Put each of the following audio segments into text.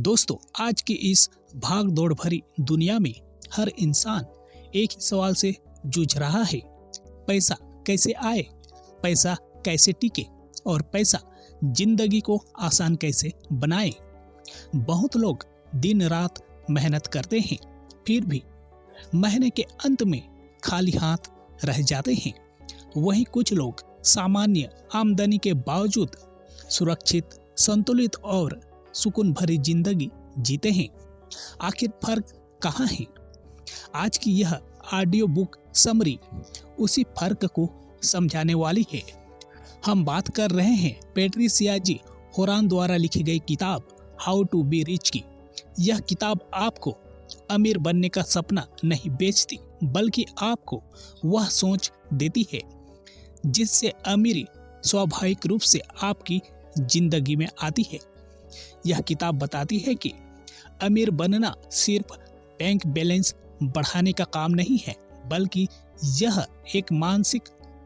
दोस्तों, आज की इस भाग दौड़ भरी दुनिया में हर इंसान एक ही सवाल से जूझ रहा है। पैसा कैसे आए, पैसा कैसे टिके और पैसा जिंदगी को आसान कैसे बनाए। बहुत लोग दिन रात मेहनत करते हैं, फिर भी महीने के अंत में खाली हाथ रह जाते हैं। वहीं कुछ लोग सामान्य आमदनी के बावजूद सुरक्षित, संतुलित और सुकून भरी जिंदगी जीते हैं। आखिर फर्क कहाँ है? आज की यह ऑडियो बुक समरी उसी फर्क को समझाने वाली है। हम बात कर रहे हैं पैट्रिसिया जी होरान द्वारा लिखी गई किताब हाउ टू बी रिच की। यह किताब आपको अमीर बनने का सपना नहीं बेचती, बल्कि आपको वह सोच देती है जिससे अमीरी स्वाभाविक रूप से आपकी जिंदगी में आती है। यह किताब बताती है कि अमीर बनना सिर्फ बैंक बैलेंस बढ़ाने का काम नहीं है, बल्कि यह एक मानसिक,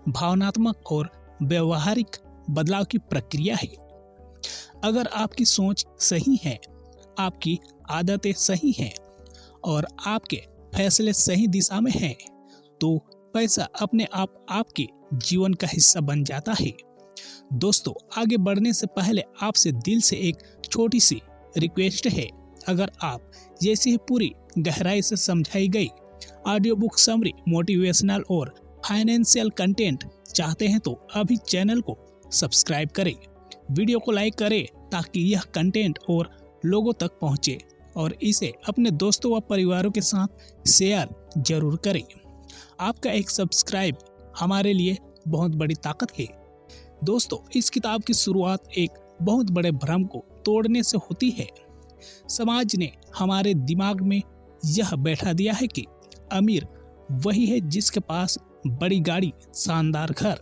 भावनात्मक और व्यवहारिक बदलाव की प्रक्रिया है। अगर आपकी सोच सही है, आपकी आदतें सही हैं और आपके फैसले सही दिशा में हैं, तो पैसा अपने आप आपके जीवन का हिस्सा बन जाता है। दोस्तों, आगे बढ़ने से पहले आपसे दिल से एक छोटी सी रिक्वेस्ट है। अगर आप जैसे ही पूरी गहराई से समझाई गई ऑडियो बुक समरी मोटिवेशनल और फाइनेंशियल कंटेंट चाहते हैं तो अभी चैनल को सब्सक्राइब करें, वीडियो को लाइक करें ताकि यह कंटेंट और लोगों तक पहुंचे और इसे अपने दोस्तों व परिवारों के साथ शेयर जरूर करें। आपका एक सब्सक्राइब हमारे लिए बहुत बड़ी ताकत है। दोस्तों, इस किताब की शुरुआत एक बहुत बड़े भ्रम को तोड़ने से होती है। समाज ने हमारे दिमाग में यह बैठा दिया है कि अमीर वही है जिसके पास बड़ी गाड़ी, शानदार घर,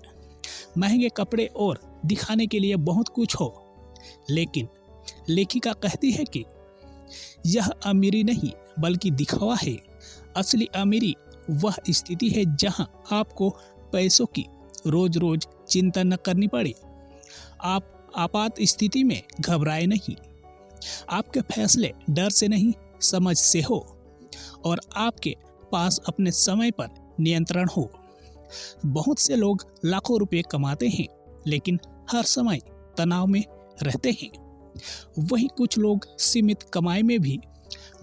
महंगे कपड़े और दिखाने के लिए बहुत कुछ हो। लेकिन लेखिका कहती है कि यह अमीरी नहीं बल्कि दिखावा है। असली अमीरी वह स्थिति है जहां आपको पैसों की रोज रोज चिंता न करनी पड़े। आप आपात स्थिति में घबराए नहीं, आपके फैसले डर से नहीं समझ से हो और आपके पास अपने समय पर नियंत्रण हो। बहुत से लोग लाखों रुपए कमाते हैं लेकिन हर समय तनाव में रहते हैं। वहीं कुछ लोग सीमित कमाई में भी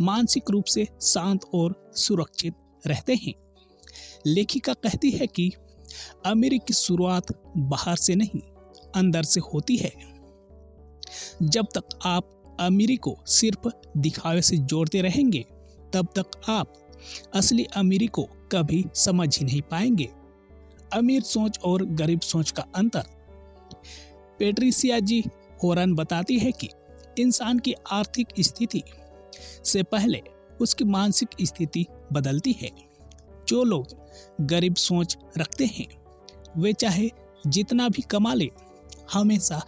मानसिक रूप से शांत और सुरक्षित रहते हैं। लेखिका कहती है कि अमीरी की शुरुआत बाहर से नहीं, अंदर से होती है। जब तक आप अमीरी को सिर्फ दिखावे से जोड़ते रहेंगे, तब तक आप असली अमीरी को कभी समझ ही नहीं पाएंगे। अमीर सोच और गरीब सोच का अंतर। पैट्रिसिया जी होरान बताती है कि इंसान की आर्थिक स्थिति से पहले उसकी मानसिक स्थिति बदलती है। जो लोग गरीब सोच रखते हैं वे चाहे जितना भी कमा ले, हमेशा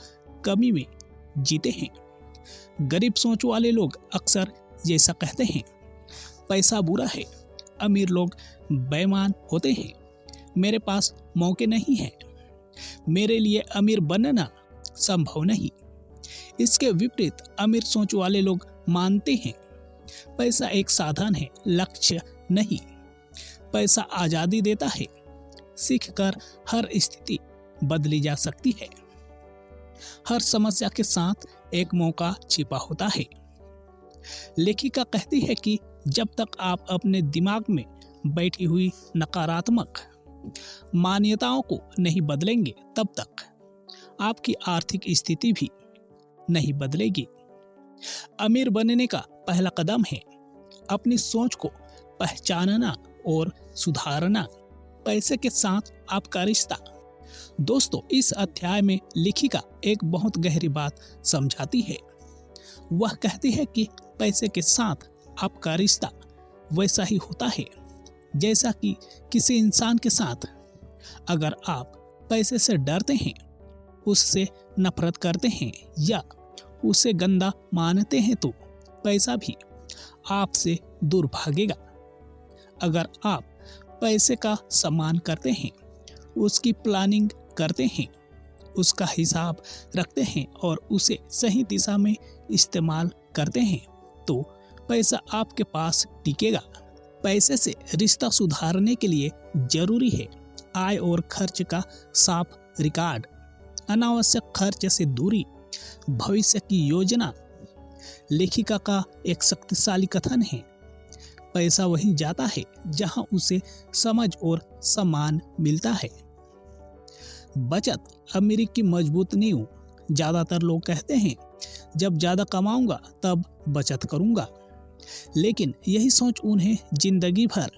कमी में जीते हैं। गरीब सोच वाले लोग अक्सर जैसा कहते हैं, पैसा बुरा है, अमीर लोग बेईमान होते हैं, मेरे पास मौके नहीं है, मेरे लिए अमीर बनना संभव नहीं। इसके विपरीत अमीर सोच वाले लोग मानते हैं पैसा एक साधन है, लक्ष्य नहीं। पैसा आजादी देता है, सीखकर हर स्थिति बदली जा सकती है। हर समस्या के साथ एक मौका छिपा होता है। लेखिका कहती है कि जब तक आप अपने दिमाग में बैठी हुई नकारात्मक मान्यताओं को नहीं बदलेंगे, तब तक आपकी आर्थिक स्थिति भी नहीं बदलेगी। अमीर बनने का पहला कदम है अपनी सोच को पहचानना और सुधारना। पैसे के साथ आपका रिश्ता। दोस्तों, इस अध्याय में लेखिका एक बहुत गहरी बात समझाती है। वह कहती है कि पैसे के साथ आपका रिश्ता वैसा ही होता है जैसा कि किसी इंसान के साथ। अगर आप पैसे से डरते हैं, उससे नफरत करते हैं या उसे गंदा मानते हैं, तो पैसा भी आपसे दूर भागेगा। अगर आप पैसे का सम्मान करते हैं, उसकी प्लानिंग करते हैं, उसका हिसाब रखते हैं और उसे सही दिशा में इस्तेमाल करते हैं तो पैसा आपके पास टिकेगा। पैसे से रिश्ता सुधारने के लिए जरूरी है आय और खर्च का साफ रिकॉर्ड, अनावश्यक खर्च से दूरी, भविष्य की योजना। लेखिका का एक शक्तिशाली कथन है, पैसा वहीं जाता है जहां उसे समझ और सम्मान मिलता है। बचत अमीरी की मजबूत नींव। ज्यादातर लोग कहते हैं जब ज्यादा कमाऊंगा तब बचत करूंगा, लेकिन यही सोच उन्हें जिंदगी भर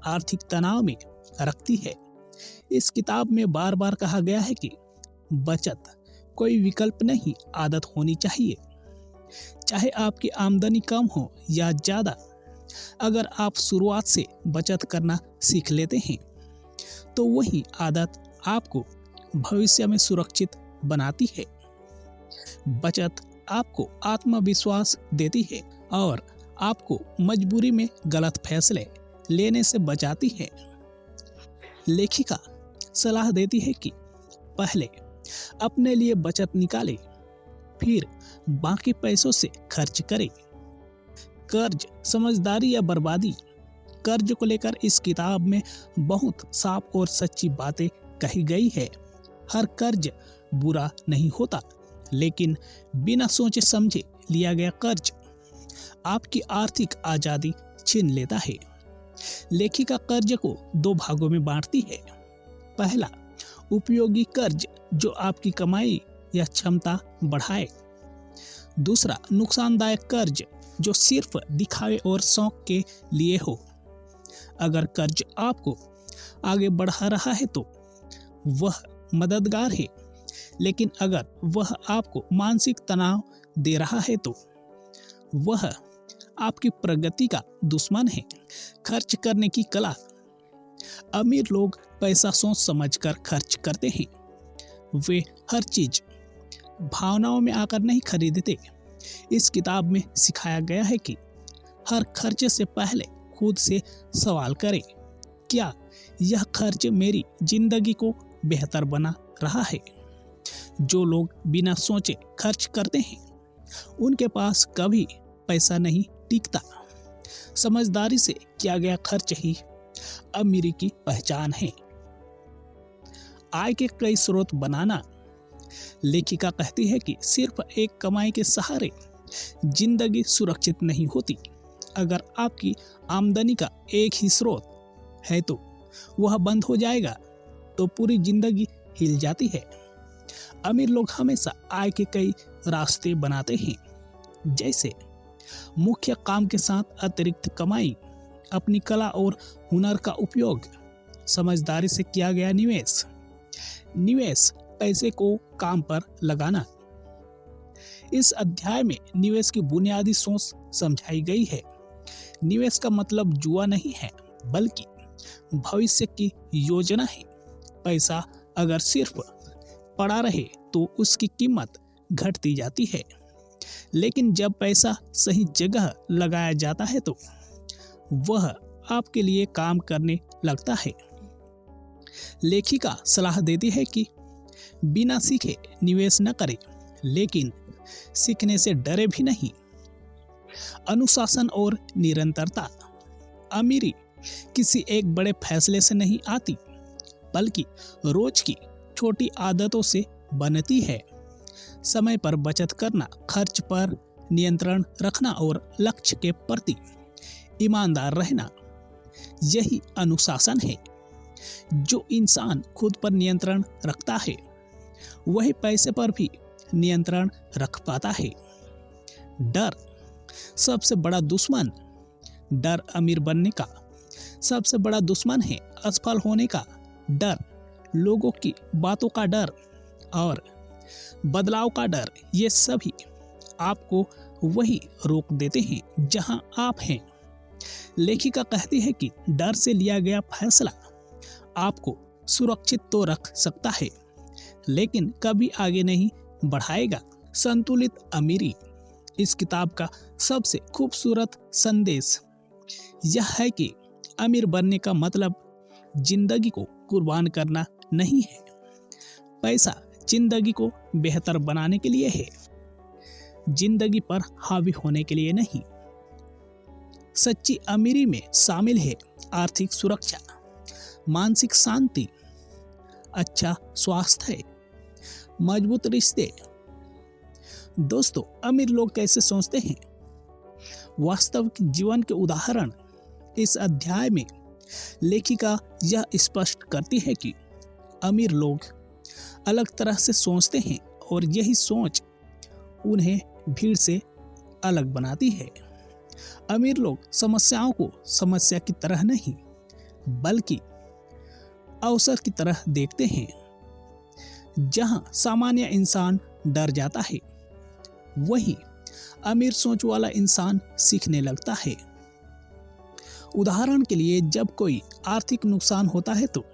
आर्थिक तनाव में रखती है। इस किताब में बार बार कहा गया है कि बचत कोई विकल्प नहीं, आदत होनी चाहिए। चाहे आपकी आमदनी कम हो या ज्यादा, अगर आप शुरुआत से बचत करना सीख लेते हैं तो वही आदत आपको भविष्य में सुरक्षित बनाती है। बचत आपको आत्मविश्वास देती है और आपको मजबूरी में गलत फैसले लेने से बचाती है। लेखिका सलाह देती है कि पहले अपने लिए बचत निकालें, फिर बाकी पैसों से खर्च करें। कर्ज, समझदारी या बर्बादी। कर्ज को लेकर इस किताब में बहुत साफ और सच्ची बातें कही गई है। हर कर्ज बुरा नहीं होता, लेकिन बिना सोचे समझे लिया गया कर्ज आपकी आर्थिक आजादी छीन लेता है। लेखिका कर्ज को दो भागों में बांटती है। पहला, उपयोगी कर्ज जो आपकी कमाई या क्षमता बढ़ाए। दूसरा, नुकसानदायक कर्ज जो सिर्फ दिखावे और शौक के लिए हो। अगर कर्ज आपको आगे बढ़ा रहा है तो वह मददगार है, लेकिन अगर वह आपको मानसिक तनाव दे रहा है तो वह आपकी प्रगति का दुश्मन है। खर्च करने की कला। अमीर लोग पैसा सोच समझकर खर्च करते हैं। वे हर चीज भावनाओं में आकर नहीं खरीदते। इस किताब में सिखाया गया है कि हर खर्च से पहले खुद से सवाल करें, क्या यह खर्च मेरी जिंदगी को बेहतर बना रहा है? जो लोग बिना सोचे खर्च करते हैं उनके पास कभी पैसा नहीं टिकता। समझदारी से किया गया खर्च ही अमीरी की पहचान है। आय के कई स्रोत बनाना। लेखिका कहती है कि सिर्फ एक कमाई के सहारे जिंदगी सुरक्षित नहीं होती। अगर आपकी आमदनी का एक ही स्रोत है तो वह बंद हो जाएगा तो पूरी जिंदगी हिल जाती है। अमीर लोग हमेशा आय के कई रास्ते बनाते हैं, जैसे मुख्य काम के साथ अतिरिक्त कमाई, अपनी कला और हुनर का उपयोग, समझदारी से किया गया निवेश। निवेश, पैसे को काम पर लगाना। इस अध्याय में निवेश की बुनियादी सोच समझाई गई है। निवेश का मतलब जुआ नहीं है, बल्कि भविष्य की योजना है। पैसा अगर सिर्फ पड़ा रहे तो उसकी कीमत घटती जाती है, लेकिन जब पैसा सही जगह लगाया जाता है तो वह आपके लिए काम करने लगता है। लेखिका सलाह देती है कि बिना सीखे निवेश न करें, लेकिन सीखने से डरे भी नहीं। अनुशासन और निरंतरता। अमीरी किसी एक बड़े फैसले से नहीं आती, बल्कि रोज की छोटी आदतों से बनती है। समय पर बचत करना, खर्च पर नियंत्रण रखना और लक्ष्य के प्रति ईमानदार रहना, यही अनुशासन है। जो इंसान खुद पर नियंत्रण रखता है वही पैसे पर भी नियंत्रण रख पाता है। डर सबसे बड़ा दुश्मन। डर अमीर बनने का सबसे बड़ा दुश्मन है। असफल होने का डर, लोगों की बातों का डर और बदलाव का डर, ये सभी आपको वही रोक देते हैं जहां आप हैं। लेखिका कहती है कि डर से लिया गया फैसला आपको सुरक्षित तो रख सकता है, लेकिन कभी आगे नहीं बढ़ाएगा। संतुलित अमीरी। इस किताब का सबसे खूबसूरत संदेश यह है कि अमीर बनने का मतलब जिंदगी को कुर्बान करना नहीं है। पैसा जिंदगी को बेहतर बनाने के लिए है। जिंदगी पर हावी होने के लिए नहीं। सच्ची अमीरी में शामिल है आर्थिक सुरक्षा, मानसिक शांति, अच्छा स्वास्थ्य, मजबूत रिश्ते। दोस्तों, अमीर लोग कैसे सोचते हैं? वास्तविक जीवन के उदाहरण इस अध्याय में लेखिका यह स्पष्ट करती है कि अमीर लोग अलग तरह से सोचते हैं और यही सोच उन्हें भीड़ से अलग बनाती है। अमीर लोग समस्याओं को समस्या की तरह नहीं बल्कि अवसर की तरह देखते हैं। जहां सामान्य इंसान डर जाता है, वहीं अमीर सोच वाला इंसान सीखने लगता है। उदाहरण के लिए, जब कोई आर्थिक नुकसान होता है तो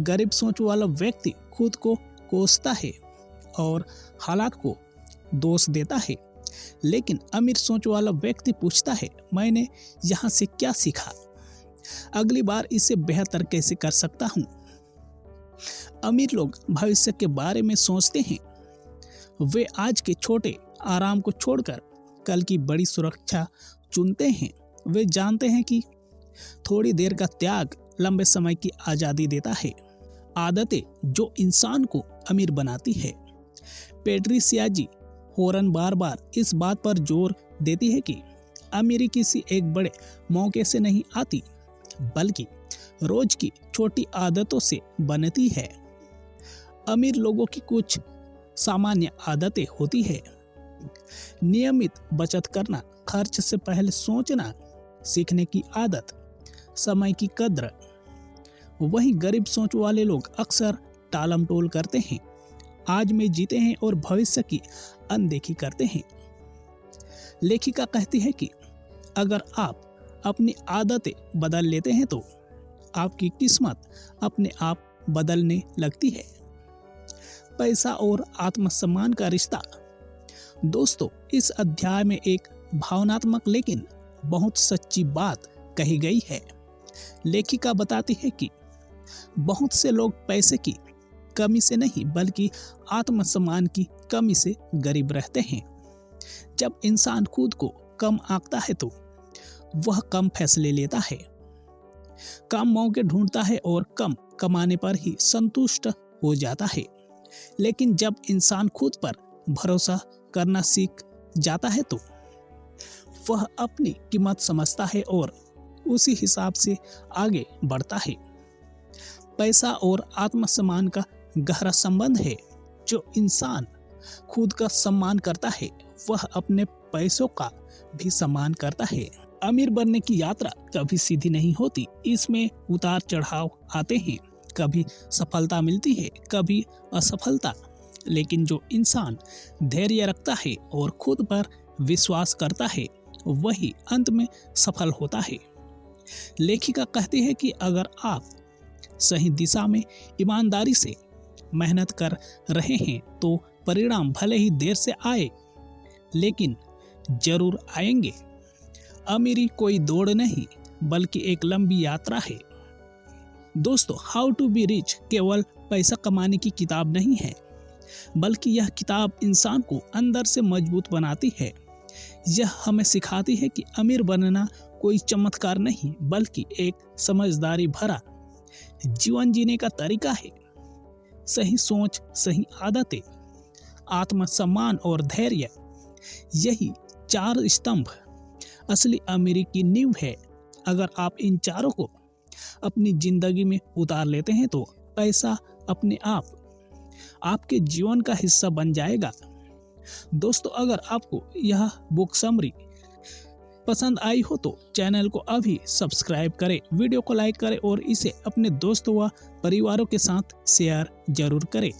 गरीब सोच वाला व्यक्ति खुद को कोसता है और हालात को दोष देता है, लेकिन अमीर सोच वाला व्यक्ति पूछता है, मैंने यहाँ से क्या सीखा? अगली बार इसे बेहतर कैसे कर सकता हूँ? अमीर लोग भविष्य के बारे में सोचते हैं। वे आज के छोटे आराम को छोड़कर कल की बड़ी सुरक्षा चुनते हैं। वे जानते हैं कि थोड़ी देर का त्याग लंबे समय की आजादी देता है। आदतें जो इंसान को अमीर बनाती है। पैट्रिसिया जी होरन बार बार इस बात पर जोर देती है कि अमीरी किसी एक बड़े मौके से नहीं आती, बल्कि रोज की छोटी आदतों से बनती है। अमीर लोगों की कुछ सामान्य आदतें होती है। नियमित बचत करना, खर्च से पहले सोचना, सीखने की आदत, समय की कद्र। वहीं गरीब सोच वाले लोग अक्सर टालमटोल करते हैं, आज में जीते हैं और भविष्य की अनदेखी करते हैं। लेखिका कहती है कि अगर आप अपनी आदतें बदल लेते हैं तो आपकी किस्मत अपने आप बदलने लगती है। पैसा और आत्मसम्मान का रिश्ता। दोस्तों, इस अध्याय में एक भावनात्मक लेकिन बहुत सच्ची बात कही गई है। लेखिका बताती है कि बहुत से लोग पैसे की कमी से नहीं बल्कि आत्मसम्मान की कमी से गरीब रहते हैं। जब इंसान खुद को कम आंकता है तो वह कम फैसले लेता है, कम मौके ढूंढता है और कम कमाने पर ही संतुष्ट हो जाता है। लेकिन जब इंसान खुद पर भरोसा करना सीख जाता है तो वह अपनी कीमत समझता है और उसी हिसाब से आगे बढ़ता है। पैसा और आत्मसम्मान का गहरा संबंध है। जो इंसान खुद का सम्मान करता है वह अपने पैसों का भी सम्मान करता है। अमीर बनने की यात्रा कभी सीधी नहीं होती, इसमें उतार चढ़ाव आते हैं। कभी सफलता मिलती है, कभी असफलता, लेकिन जो इंसान धैर्य रखता है और खुद पर विश्वास करता है वही अंत में सफल होता है। लेखिका कहती है कि अगर आप सही दिशा में ईमानदारी से मेहनत कर रहे हैं तो परिणाम भले ही देर से आए लेकिन जरूर आएंगे। अमीरी कोई दौड़ नहीं बल्कि एक लंबी यात्रा है। दोस्तों, हाउ टू बी रिच केवल पैसा कमाने की किताब नहीं है, बल्कि यह किताब इंसान को अंदर से मजबूत बनाती है। यह हमें सिखाती है कि अमीर बनना कोई चमत्कार नहीं बल्कि एक समझदारी भरा जीवन जीने का तरीका है। सही सोच, सही आदतें, आत्मसम्मान और धैर्य, यही चार स्तंभ असली अमीरी की नींव है। अगर आप इन चारों को अपनी जिंदगी में उतार लेते हैं तो पैसा अपने आप आपके जीवन का हिस्सा बन जाएगा। दोस्तों, अगर आपको यह बुक समरी पसंद आई हो तो चैनल को अभी सब्सक्राइब करें, वीडियो को लाइक करें और इसे अपने दोस्तों व परिवारों के साथ शेयर जरूर करें।